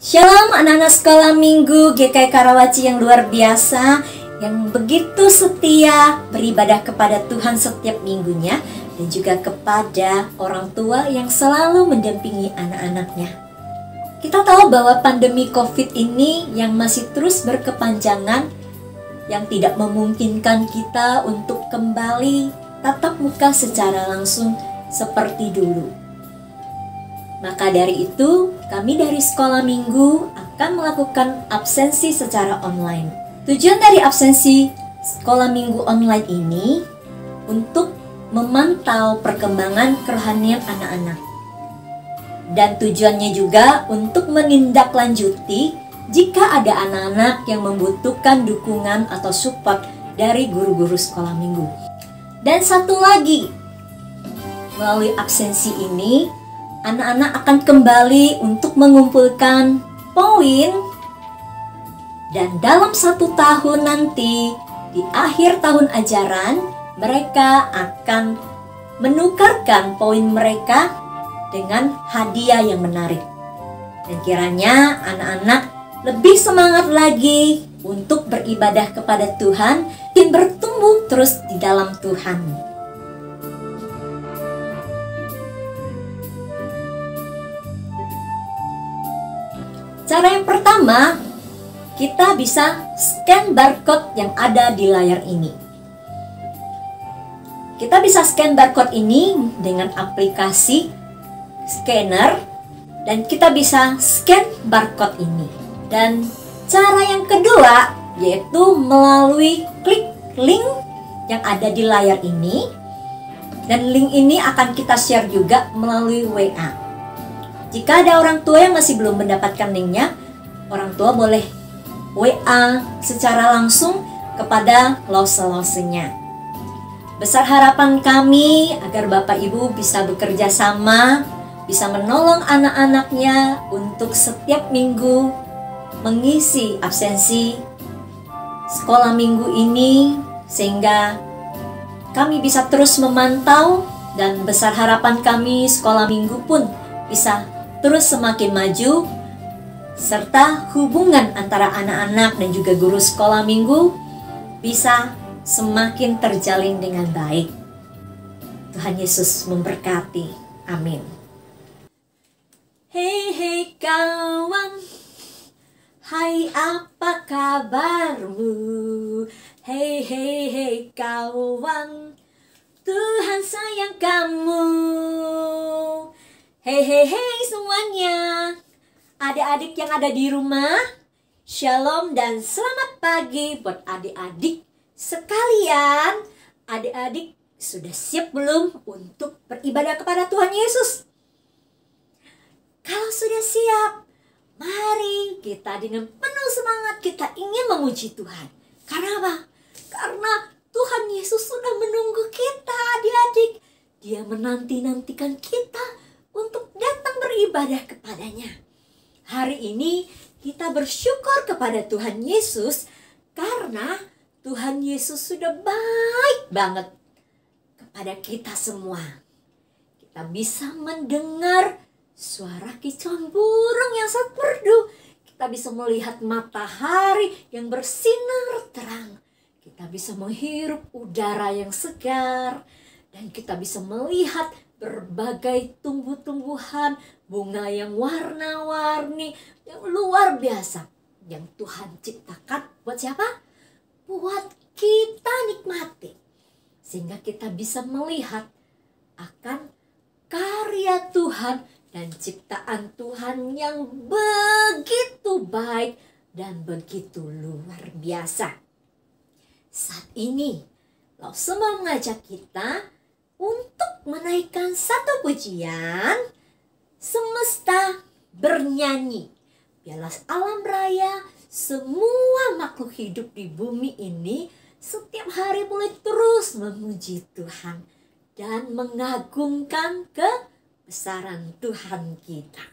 Shalom anak-anak sekolah minggu GKI Karawaci yang luar biasa, yang begitu setia beribadah kepada Tuhan setiap minggunya, dan juga kepada orang tua yang selalu mendampingi anak-anaknya. Kita tahu bahwa pandemi COVID ini yang masih terus berkepanjangan, yang tidak memungkinkan kita untuk kembali tatap muka secara langsung seperti dulu. Maka dari itu, kami dari sekolah minggu akan melakukan absensi secara online. Tujuan dari absensi sekolah minggu online ini untuk memantau perkembangan kerohanian anak-anak. Dan tujuannya juga untuk menindaklanjuti jika ada anak-anak yang membutuhkan dukungan atau support dari guru-guru sekolah minggu. Dan satu lagi, melalui absensi ini, anak-anak akan kembali untuk mengumpulkan poin, dan dalam 1 tahun nanti, di akhir tahun ajaran, mereka akan menukarkan poin mereka dengan hadiah yang menarik. Dan kiranya anak-anak lebih semangat lagi untuk beribadah kepada Tuhan dan bertumbuh terus di dalam Tuhan. Cara yang pertama, kita bisa scan barcode yang ada di layar ini. Kita bisa scan barcode ini dengan aplikasi scanner, dan kita bisa scan barcode ini. Dan cara yang kedua yaitu melalui klik link yang ada di layar ini, dan link ini akan kita share juga melalui WA. Jika ada orang tua yang masih belum mendapatkan linknya, orang tua boleh WA secara langsung kepada lose-losenya. Besar harapan kami agar Bapak Ibu bisa bekerja sama, bisa menolong anak-anaknya untuk setiap minggu mengisi absensi sekolah minggu ini, sehingga kami bisa terus memantau, dan besar harapan kami sekolah minggu pun bisa terus semakin maju, serta hubungan antara anak-anak dan juga guru sekolah minggu bisa semakin terjalin dengan baik. Tuhan Yesus memberkati. Amin. Hei hei kawan, hai apa kabarmu? Hei hei hei kawan, Tuhan sayang kamu. Hei hei hei semuanya, adik-adik yang ada di rumah, shalom dan selamat pagi buat adik-adik sekalian. Adik-adik sudah siap belum untuk beribadah kepada Tuhan Yesus? Kalau sudah siap, mari kita dengan penuh semangat kita ingin memuji Tuhan. Karena apa? Karena Tuhan Yesus sudah menunggu kita, adik-adik. Dia menanti-nantikan kita untuk datang beribadah kepadanya. Hari ini kita bersyukur kepada Tuhan Yesus karena Tuhan Yesus sudah baik banget kepada kita semua. Kita bisa mendengar suara kicauan burung yang sangat merdu. Kita bisa melihat matahari yang bersinar terang. Kita bisa menghirup udara yang segar. Dan kita bisa melihat berbagai tumbuh-tumbuhan, bunga yang warna-warni, yang luar biasa, yang Tuhan ciptakan buat siapa? Buat kita nikmati. Sehingga kita bisa melihat akan karya Tuhan dan ciptaan Tuhan yang begitu baik dan begitu luar biasa. Saat ini, Lause mau mengajak kita untuk menaikkan satu pujian, semesta bernyanyi. Biarlah alam raya, semua makhluk hidup di bumi ini setiap hari boleh terus memuji Tuhan dan mengagungkan kebesaran Tuhan kita.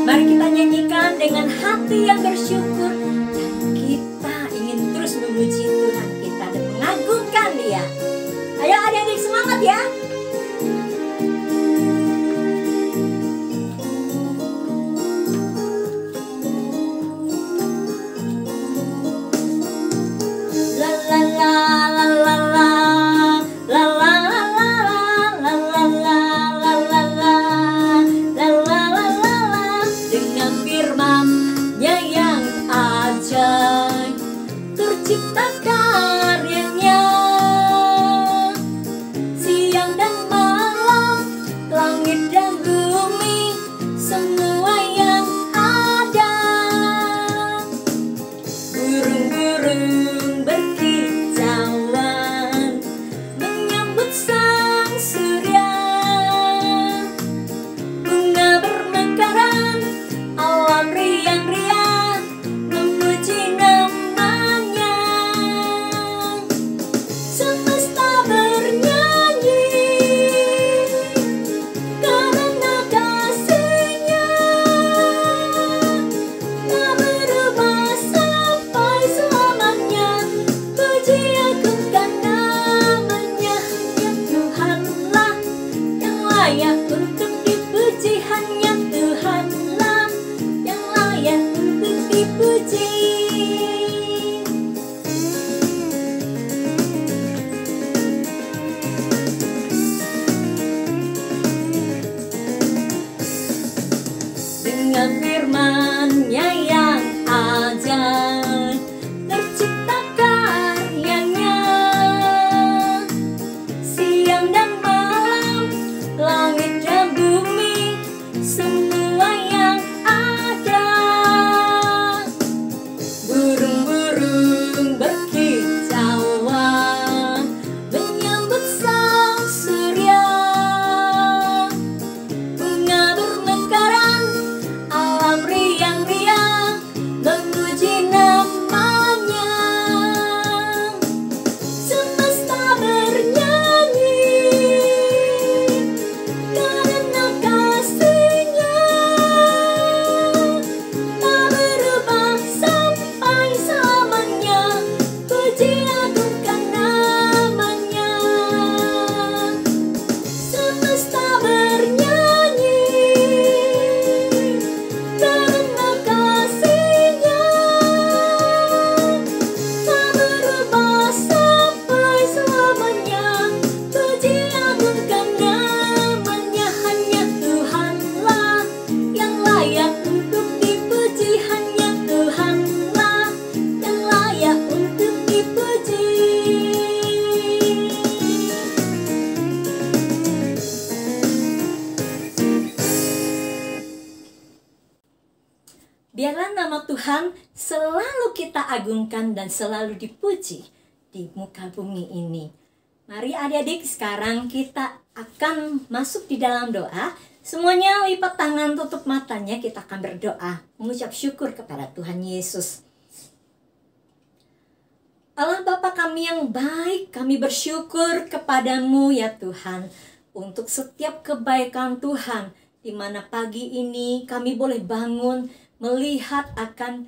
Mari kita nyanyikan dengan hati yang bersyukur, dan kita ingin terus memuji Tuhan kita dan mengagungkan Dia. Ayo adik-adik semua. tercipta karyanya. Siang dan malam, langit dan bumi, semua yang ada. Burung-burung berkicauan menyambut sang surya. Bunga bermekaran, alam riang-riang memuji namanya. Semesta bernyanyi karena kasih-Nya. Tak berubah sampai selamanya. Puji agungkan namanya. Hanya Tuhanlah yang layak untuk dipuji. Hanya Tuhanlah yang layak untuk dipuji. Dengan firman-Nya yang ajaib, tercipta karyanya. Siang dan malam, langit dan bumi, semua yang ada. Burung-burung berkicauan menyambut sang surya. Bunga bermekaran, alam riang-riang memuji namanya. Semesta bernyanyi karena kasih-Nya. Tak berubah sampai selamanya. Puji agungkan namanya. Semesta bernyanyi karena kasih-Nya. Tak berubah sampai selamanya. Puji agungkan namanya. Hanya Tuhanlah yang layak untuk dipuji. Hanya Tuhanlah yang layak untuk dipuji. Biarlah nama Tuhan selalu kita agungkan dan selalu dipuji di muka bumi ini. Mari adik-adik, sekarang kita akan masuk di dalam doa. Semuanya lipat tangan, tutup matanya, kita akan berdoa, mengucap syukur kepada Tuhan Yesus. Allah Bapa kami yang baik, kami bersyukur kepadamu ya Tuhan, untuk setiap kebaikan Tuhan, di mana pagi ini kami boleh bangun, melihat akan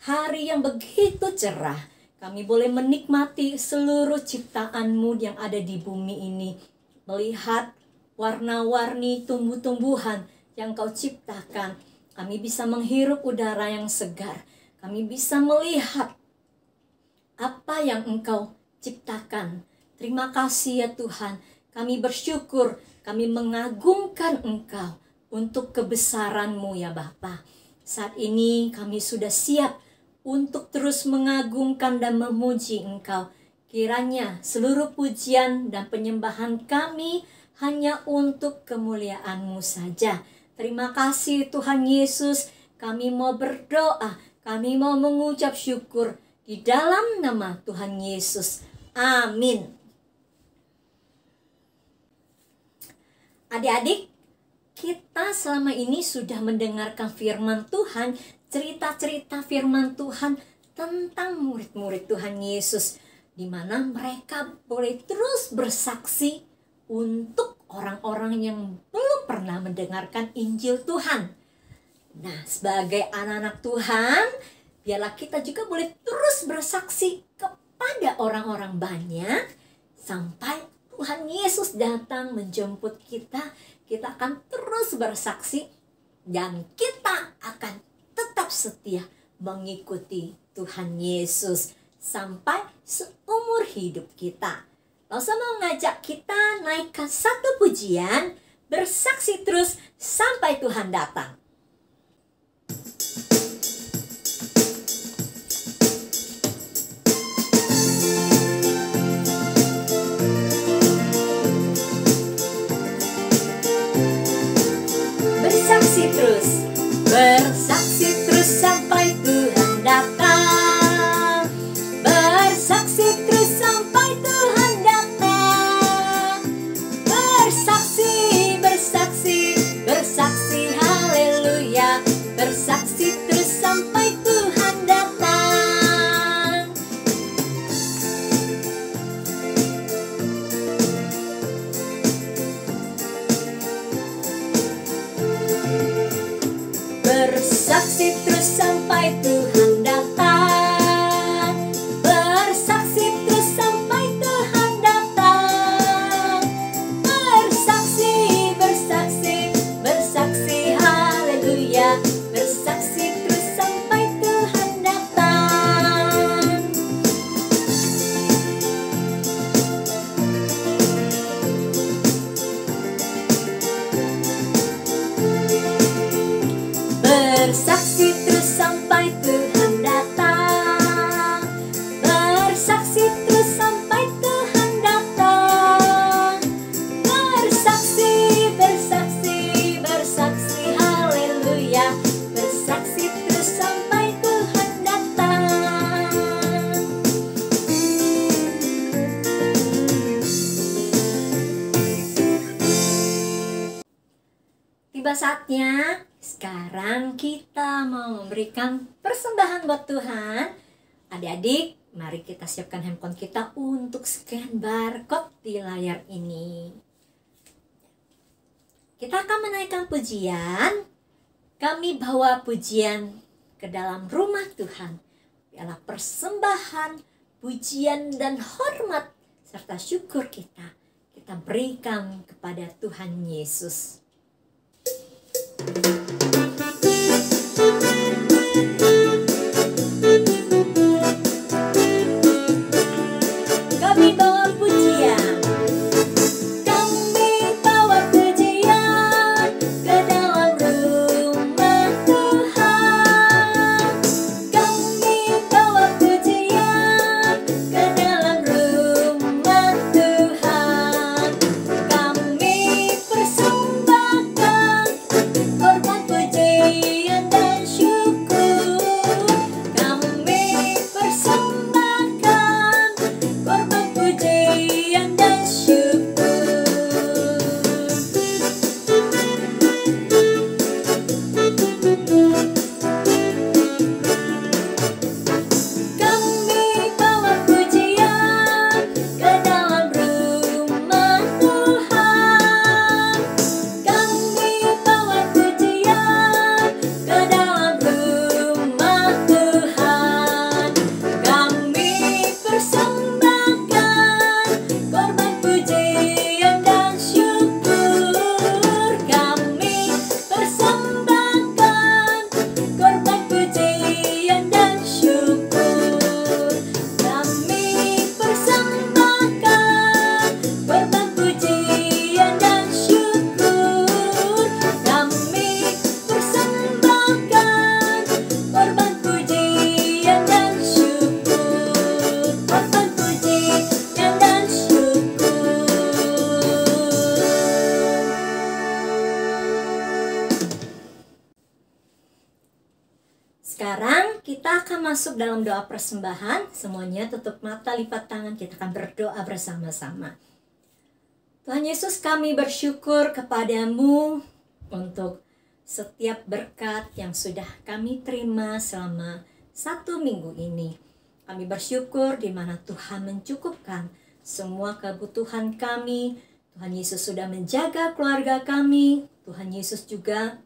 hari yang begitu cerah. Kami boleh menikmati seluruh ciptaan-Mu yang ada di bumi ini. Melihat warna-warni tumbuh-tumbuhan yang Kau ciptakan. Kami bisa menghirup udara yang segar. Kami bisa melihat apa yang Engkau ciptakan. Terima kasih ya Tuhan. Kami bersyukur, kami mengagungkan Engkau untuk kebesaran-Mu ya Bapa. Saat ini kami sudah siap untuk terus mengagungkan dan memuji Engkau. Kiranya seluruh pujian dan penyembahan kami hanya untuk kemuliaan-Mu saja. Terima kasih Tuhan Yesus. Kami mau berdoa, kami mau mengucap syukur di dalam nama Tuhan Yesus. Amin. Adik-adik, kita selama ini sudah mendengarkan firman Tuhan, cerita-cerita firman Tuhan tentang murid-murid Tuhan Yesus, di mana mereka boleh terus bersaksi untuk orang-orang yang belum pernah mendengarkan Injil Tuhan. Nah, sebagai anak-anak Tuhan, biarlah kita juga boleh terus bersaksi kepada orang-orang banyak sampai Tuhan Yesus datang menjemput kita. Kita akan terus bersaksi dan kita akan tetap setia mengikuti Tuhan Yesus sampai seumur hidup kita. Lalu mengajak kita naikkan satu pujian, bersaksi terus sampai Tuhan datang. saatnya sekarang kita mau memberikan persembahan buat Tuhan. Adik-adik, mari kita siapkan handphone kita untuk scan barcode di layar ini. Kita akan menaikkan pujian. Kami bawa pujian ke dalam rumah Tuhan. Biarlah persembahan, pujian, dan hormat serta syukur kita berikan kepada Tuhan Yesus. Kami bawa pujian. Kami bawa pujian ke dalam rumah Tuhan. Kami bawa pujian ke dalam rumah Tuhan. Kami persembahkan korban pujian dan syukur. Kami persembahkan korban pujian dan syukur. Kami bawa pujian ke dalam rumah Tuhan. Kami bawa pujian ke dalam rumah Tuhan. Kami persembahkan korban pujian dan syukur. Kami persembahkan korban pujian dan syukur. Kami persembahkan korban pujian dan syukur. Kami persembahkan korban pujian dan syukur. Korban pujian dan syukur. Sekarang kita akan masuk dalam doa persembahan. Semuanya tutup mata, lipat tangan, kita akan berdoa bersama-sama. Tuhan Yesus, kami bersyukur kepadamu untuk setiap berkat yang sudah kami terima selama 1 minggu ini. Kami bersyukur di mana Tuhan mencukupkan semua kebutuhan kami. Tuhan Yesus sudah menjaga keluarga kami. Tuhan Yesus juga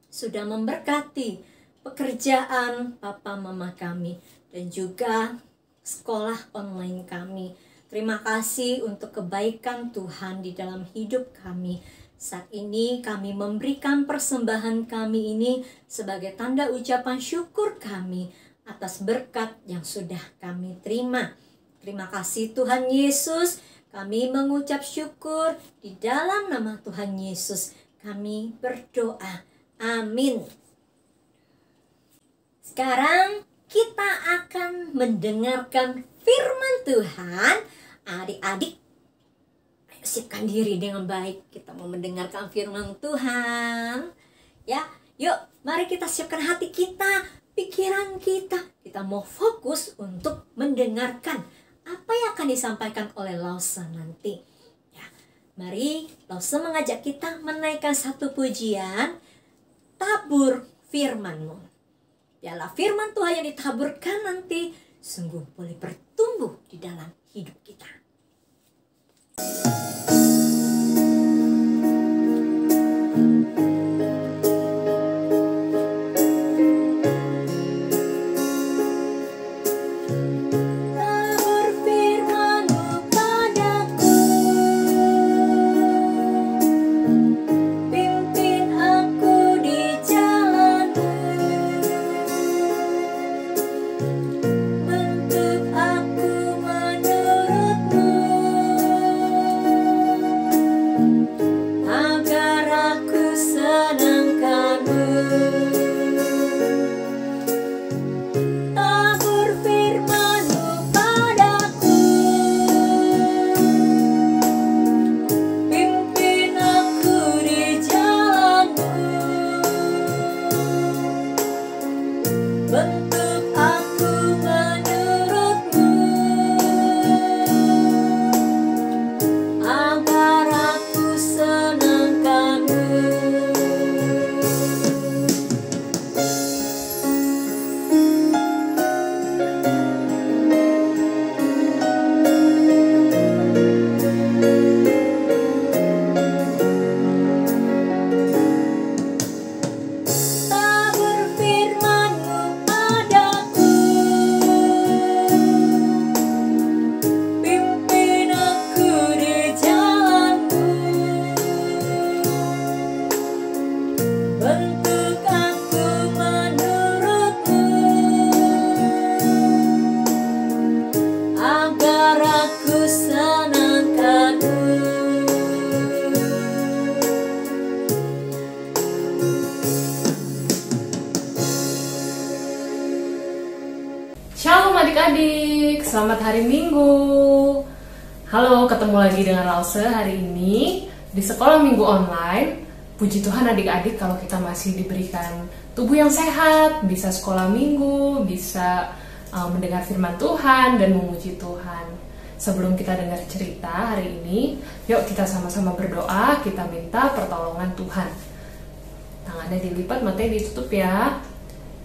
sudah memberkati pekerjaan papa mama kami dan juga sekolah online kami. Terima kasih untuk kebaikan Tuhan di dalam hidup kami. Saat ini kami memberikan persembahan kami ini sebagai tanda ucapan syukur kami atas berkat yang sudah kami terima. Terima kasih Tuhan Yesus. Kami mengucap syukur di dalam nama Tuhan Yesus. Kami berdoa. Amin. Sekarang kita akan mendengarkan firman Tuhan. Adik-adik, ayo siapkan diri dengan baik. Kita mau mendengarkan firman Tuhan. Ya, yuk mari kita siapkan hati kita, pikiran kita. Kita mau fokus untuk mendengarkan apa yang akan disampaikan oleh Lause nanti. Ya, mari Lause mengajak kita menaikkan satu pujian, tabur firman-Mu. Biarlah firman Tuhan yang ditaburkan nanti sungguh boleh bertumbuh di dalam hidup kita. Tabur firman-Mu padaku, pimpin aku di jalan-Mu. Bentuk aku menurut-Mu, agar aku senangkan-Mu. Tabur firman-Mu padaku, pimpin aku di jalan-Mu. Bentuk aku adik-adik, selamat hari Minggu. Halo, ketemu lagi dengan Lause hari ini di sekolah Minggu online. Puji Tuhan adik-adik kalau kita masih diberikan tubuh yang sehat, bisa sekolah Minggu, bisa mendengar firman Tuhan dan memuji Tuhan. Sebelum kita dengar cerita hari ini, yuk kita sama-sama berdoa, kita minta pertolongan Tuhan. Tangannya dilipat, matanya ditutup ya.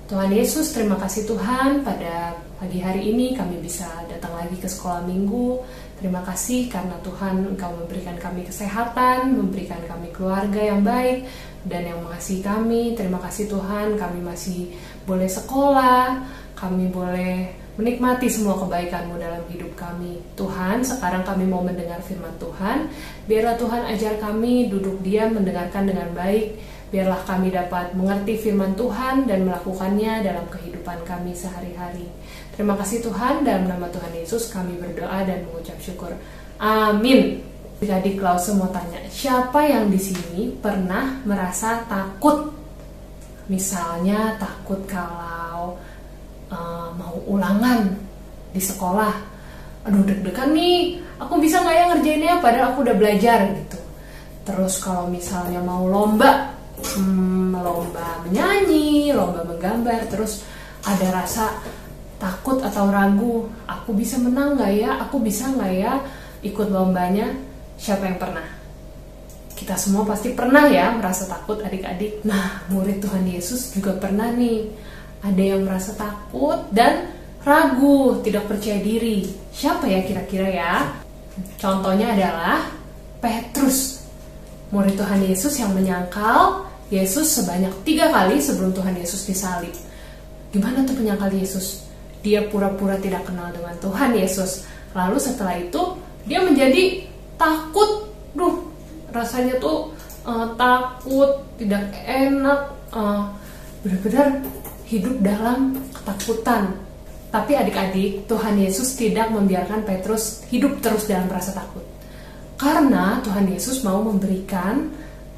Tuhan Yesus, terima kasih Tuhan, pada pagi hari ini kami bisa datang lagi ke sekolah Minggu. Terima kasih karena Tuhan Engkau memberikan kami kesehatan, memberikan kami keluarga yang baik dan yang mengasihi kami. Terima kasih Tuhan, kami masih boleh sekolah, kami boleh menikmati semua kebaikan-Mu dalam hidup kami. Tuhan, sekarang kami mau mendengar firman Tuhan. Biarlah Tuhan ajar kami duduk diam mendengarkan dengan baik. Biarlah kami dapat mengerti firman Tuhan dan melakukannya dalam kehidupan kami sehari-hari. Terima kasih Tuhan, dalam nama Tuhan Yesus kami berdoa dan mengucap syukur. Amin. Adik-adik, Lause mau tanya, siapa yang di sini pernah merasa takut? Misalnya takut kalau mau ulangan di sekolah. Aduh, deg-degan nih, aku bisa nggak ya ngerjainnya padahal aku udah belajar gitu. Terus kalau misalnya mau lomba menyanyi, lomba menggambar, terus ada rasa takut atau ragu, aku bisa menang nggak ya, aku bisa nggak ya ikut lombanya. Siapa yang pernah? Kita semua pasti pernah ya merasa takut adik-adik. Nah, murid Tuhan Yesus juga pernah nih, ada yang merasa takut dan ragu, tidak percaya diri. Siapa ya kira-kira ya? Contohnya adalah Petrus, murid Tuhan Yesus yang menyangkal Yesus sebanyak 3 kali sebelum Tuhan Yesus disalib. Gimana tuh penyangkal Yesus? Dia pura-pura tidak kenal dengan Tuhan Yesus. Lalu setelah itu dia menjadi takut. Rasanya tuh takut, tidak enak, benar-benar hidup dalam ketakutan. Tapi adik-adik, Tuhan Yesus tidak membiarkan Petrus hidup terus dalam rasa takut. Karena Tuhan Yesus mau memberikan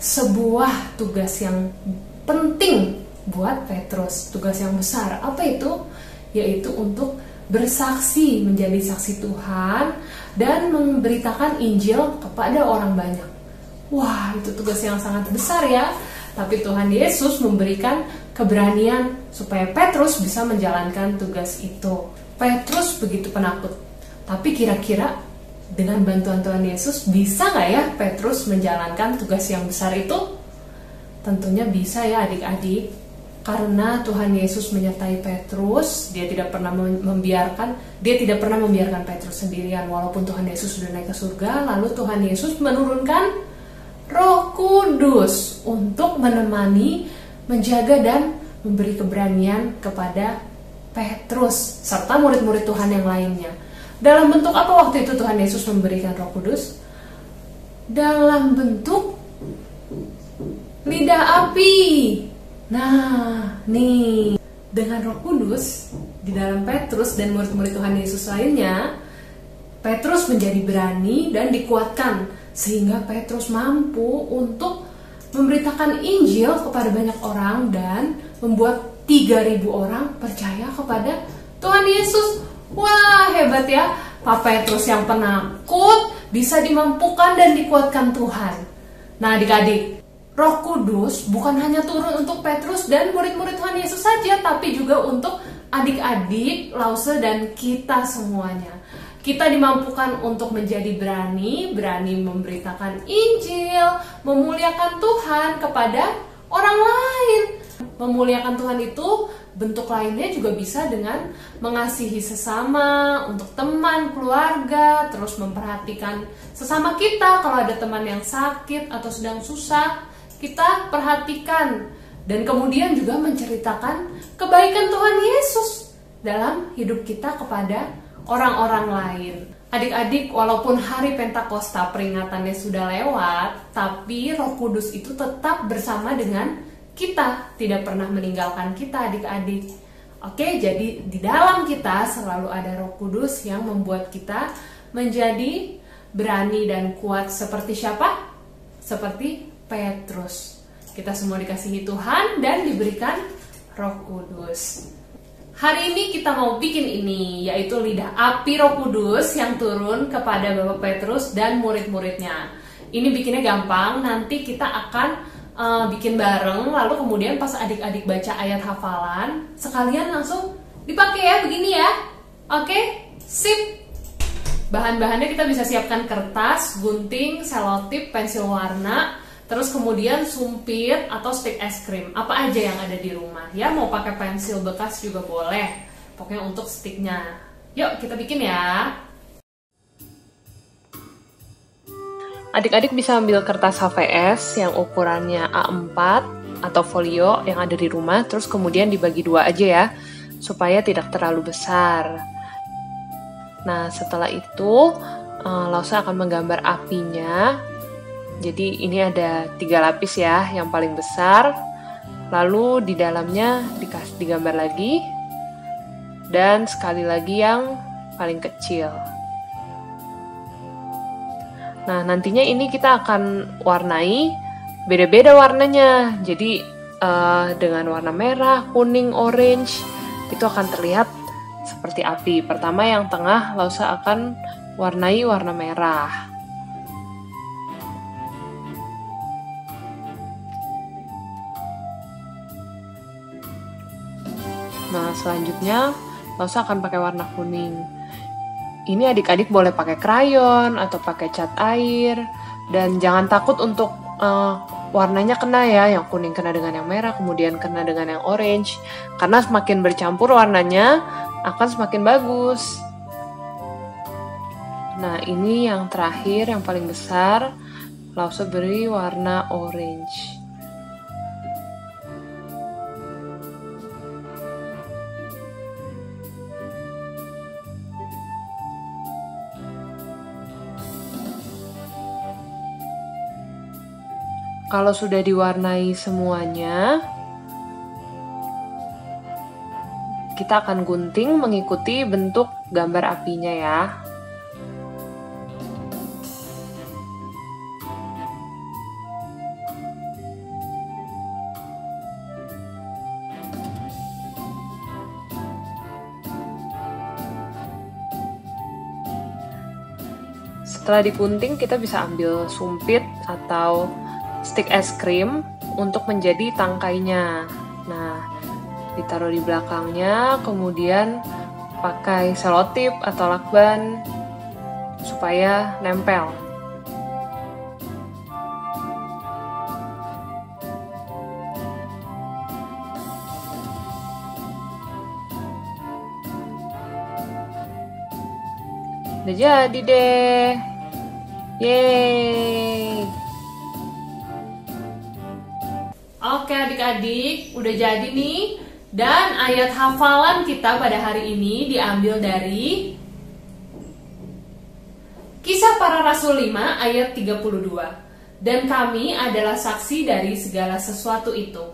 sebuah tugas yang penting buat Petrus, tugas yang besar. Apa itu? Yaitu untuk bersaksi, menjadi saksi Tuhan dan memberitakan Injil kepada orang banyak. Wah, itu tugas yang sangat besar ya. Tapi Tuhan Yesus memberikan keberanian supaya Petrus bisa menjalankan tugas itu. Petrus begitu penakut. Tapi kira-kira dengan bantuan Tuhan Yesus, bisa nggak ya Petrus menjalankan tugas yang besar itu? Tentunya bisa ya adik-adik. Karena Tuhan Yesus menyertai Petrus, dia tidak pernah membiarkan Petrus sendirian. Walaupun Tuhan Yesus sudah naik ke surga, lalu Tuhan Yesus menurunkan Roh Kudus untuk menemani, menjaga dan memberi keberanian kepada Petrus serta murid-murid Tuhan yang lainnya. Dalam bentuk apa waktu itu Tuhan Yesus memberikan Roh Kudus? Dalam bentuk lidah api. Nah, nih, dengan Roh Kudus di dalam Petrus dan murid-murid Tuhan Yesus lainnya, Petrus menjadi berani dan dikuatkan sehingga Petrus mampu untuk memberitakan Injil kepada banyak orang dan membuat 3.000 orang percaya kepada Tuhan Yesus. Wah, hebat ya. Pak Petrus yang penakut bisa dimampukan dan dikuatkan Tuhan. Nah, adik-adik, Roh Kudus bukan hanya turun untuk Petrus dan murid-murid Tuhan Yesus saja, tapi juga untuk adik-adik, Lause, dan kita semuanya. Kita dimampukan untuk menjadi berani memberitakan Injil, memuliakan Tuhan kepada orang lain. Memuliakan Tuhan itu bentuk lainnya juga bisa dengan mengasihi sesama, untuk teman, keluarga, terus memperhatikan sesama kita. Kalau ada teman yang sakit atau sedang susah, kita perhatikan. Dan kemudian juga menceritakan kebaikan Tuhan Yesus dalam hidup kita kepada orang-orang lain. Adik-adik, walaupun hari Pentakosta peringatannya sudah lewat, tapi Roh Kudus itu tetap bersama dengan kita, tidak pernah meninggalkan kita adik-adik. Oke, jadi di dalam kita selalu ada Roh Kudus yang membuat kita menjadi berani dan kuat seperti siapa? Seperti Petrus. Kita semua dikasihi Tuhan dan diberikan Roh Kudus. Hari ini kita mau bikin ini, yaitu lidah api Roh Kudus yang turun kepada Bapak Petrus dan murid-muridnya. Ini bikinnya gampang, nanti kita akan bikin bareng, lalu kemudian pas adik-adik baca ayat hafalan, sekalian langsung dipakai ya, begini ya. Oke, sip. Bahan-bahannya kita bisa siapkan kertas, gunting, selotip, pensil warna, terus kemudian sumpit atau stik es krim. Apa aja yang ada di rumah. Ya, mau pakai pensil bekas juga boleh. Pokoknya untuk stiknya. Yuk, kita bikin ya. Adik-adik bisa ambil kertas HVS yang ukurannya A4 atau folio yang ada di rumah, terus kemudian dibagi dua aja ya, supaya tidak terlalu besar. Nah, setelah itu, Lausa akan menggambar apinya. Jadi ini ada 3 lapis ya, yang paling besar, lalu di dalamnya digambar lagi, dan sekali lagi yang paling kecil. Nah, nantinya ini kita akan warnai beda-beda warnanya. Jadi dengan warna merah, kuning, orange itu akan terlihat seperti api. Pertama yang tengah Lausa akan warnai warna merah. Nah, selanjutnya Lausa akan pakai warna kuning. Ini adik-adik boleh pakai krayon atau pakai cat air, dan jangan takut untuk warnanya kena ya, yang kuning kena dengan yang merah, kemudian kena dengan yang orange, karena semakin bercampur warnanya akan semakin bagus. Nah, ini yang terakhir, yang paling besar, Lausa beri warna orange. Kalau sudah diwarnai semuanya, kita akan gunting mengikuti bentuk gambar apinya ya. Setelah digunting, kita bisa ambil sumpit atau stik es krim untuk menjadi tangkainya. Nah, ditaruh di belakangnya, kemudian pakai selotip atau lakban supaya nempel. Udah jadi deh. Yeay. Oke adik-adik, udah jadi nih. Dan ayat hafalan kita pada hari ini diambil dari Kisah Para Rasul 5 ayat 32. Dan kami adalah saksi dari segala sesuatu itu.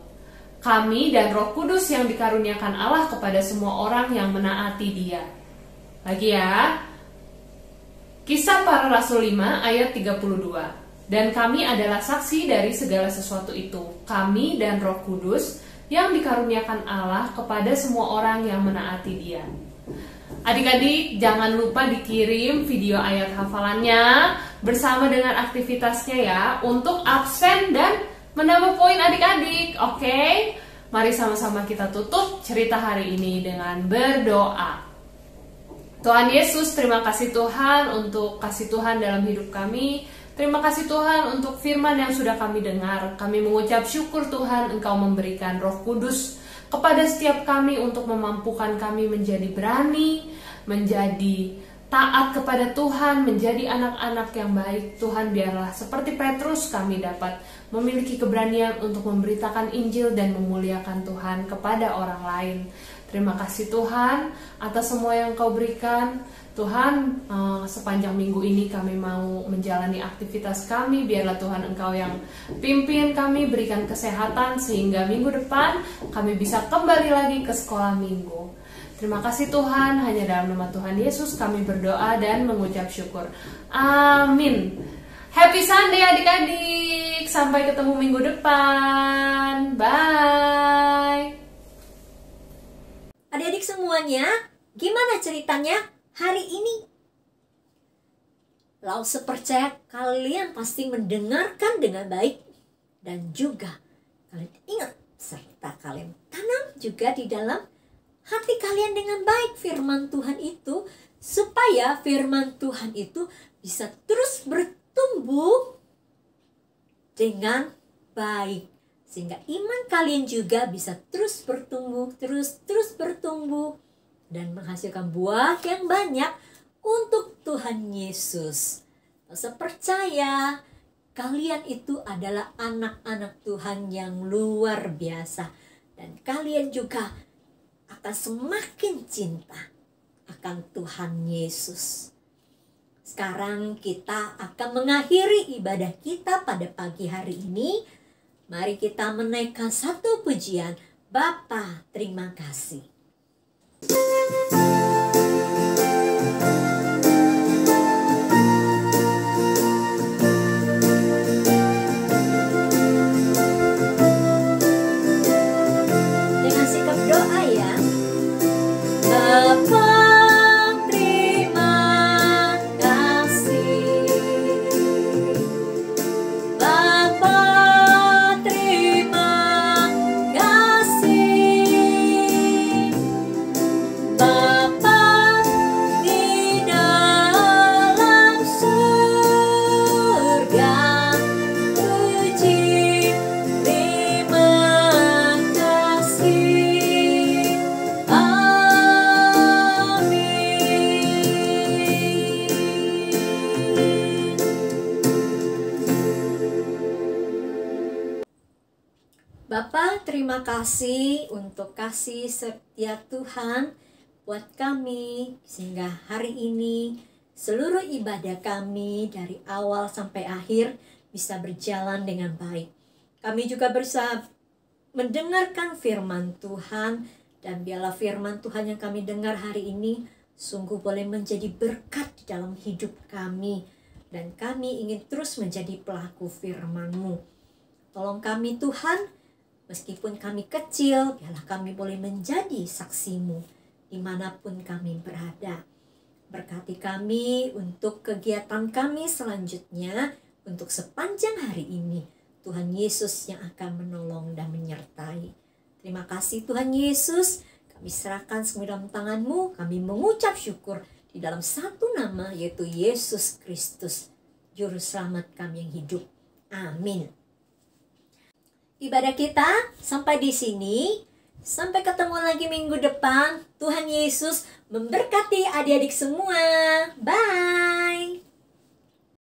Kami dan Roh Kudus yang dikaruniakan Allah kepada semua orang yang menaati Dia. Lagi ya. Kisah Para Rasul 5 ayat 32. Dan kami adalah saksi dari segala sesuatu itu. Kami dan Roh Kudus yang dikaruniakan Allah kepada semua orang yang menaati Dia. Adik-adik, jangan lupa dikirim video ayat hafalannya bersama dengan aktivitasnya ya, untuk absen dan menambah poin adik-adik. Oke? Mari sama-sama kita tutup cerita hari ini dengan berdoa. Tuhan Yesus, terima kasih Tuhan untuk kasih Tuhan dalam hidup kami. Terima kasih Tuhan untuk firman yang sudah kami dengar. Kami mengucap syukur Tuhan Engkau memberikan Roh Kudus kepada setiap kami untuk memampukan kami menjadi berani, menjadi taat kepada Tuhan, menjadi anak-anak yang baik. Tuhan, biarlah seperti Petrus kami dapat memiliki keberanian untuk memberitakan Injil dan memuliakan Tuhan kepada orang lain. Terima kasih Tuhan atas semua yang Kau berikan. Tuhan, sepanjang minggu ini kami mau menjalani aktivitas kami. Biarlah Tuhan Engkau yang pimpin kami, berikan kesehatan sehingga minggu depan kami bisa kembali lagi ke sekolah minggu. Terima kasih Tuhan, hanya dalam nama Tuhan Yesus kami berdoa dan mengucap syukur. Amin. Happy Sunday adik-adik. Sampai ketemu minggu depan. Bye. Adik-adik semuanya, gimana ceritanya hari ini? Lause percaya kalian pasti mendengarkan dengan baik dan juga kalian ingat serta kalian tanam juga di dalam hati kalian dengan baik firman Tuhan itu, supaya firman Tuhan itu bisa terus bertumbuh dengan baik, sehingga iman kalian juga bisa terus bertumbuh, terus bertumbuh dan menghasilkan buah yang banyak untuk Tuhan Yesus. Saya percaya kalian itu adalah anak-anak Tuhan yang luar biasa, dan kalian juga akan semakin cinta akan Tuhan Yesus. Sekarang kita akan mengakhiri ibadah kita pada pagi hari ini. Mari kita menaikkan satu pujian. Bapa, terima kasih. Dengan sikap doa ya. Bapa, Bapa, terima kasih untuk kasih setia Tuhan buat kami, sehingga hari ini seluruh ibadah kami dari awal sampai akhir bisa berjalan dengan baik. Kami juga bisa mendengarkan firman Tuhan, dan biarlah firman Tuhan yang kami dengar hari ini sungguh boleh menjadi berkat di dalam hidup kami, dan kami ingin terus menjadi pelaku firman-Mu. Tolong kami Tuhan, meskipun kami kecil, biarlah kami boleh menjadi saksi-Mu dimanapun kami berada. Berkati kami untuk kegiatan kami selanjutnya, untuk sepanjang hari ini. Tuhan Yesus yang akan menolong dan menyertai. Terima kasih Tuhan Yesus, kami serahkan semua dalam tangan-Mu. Kami mengucap syukur di dalam satu nama, yaitu Yesus Kristus, Juru Selamat kami yang hidup. Amin. Ibadah kita sampai di sini. Sampai ketemu lagi minggu depan. Tuhan Yesus memberkati adik-adik semua. Bye.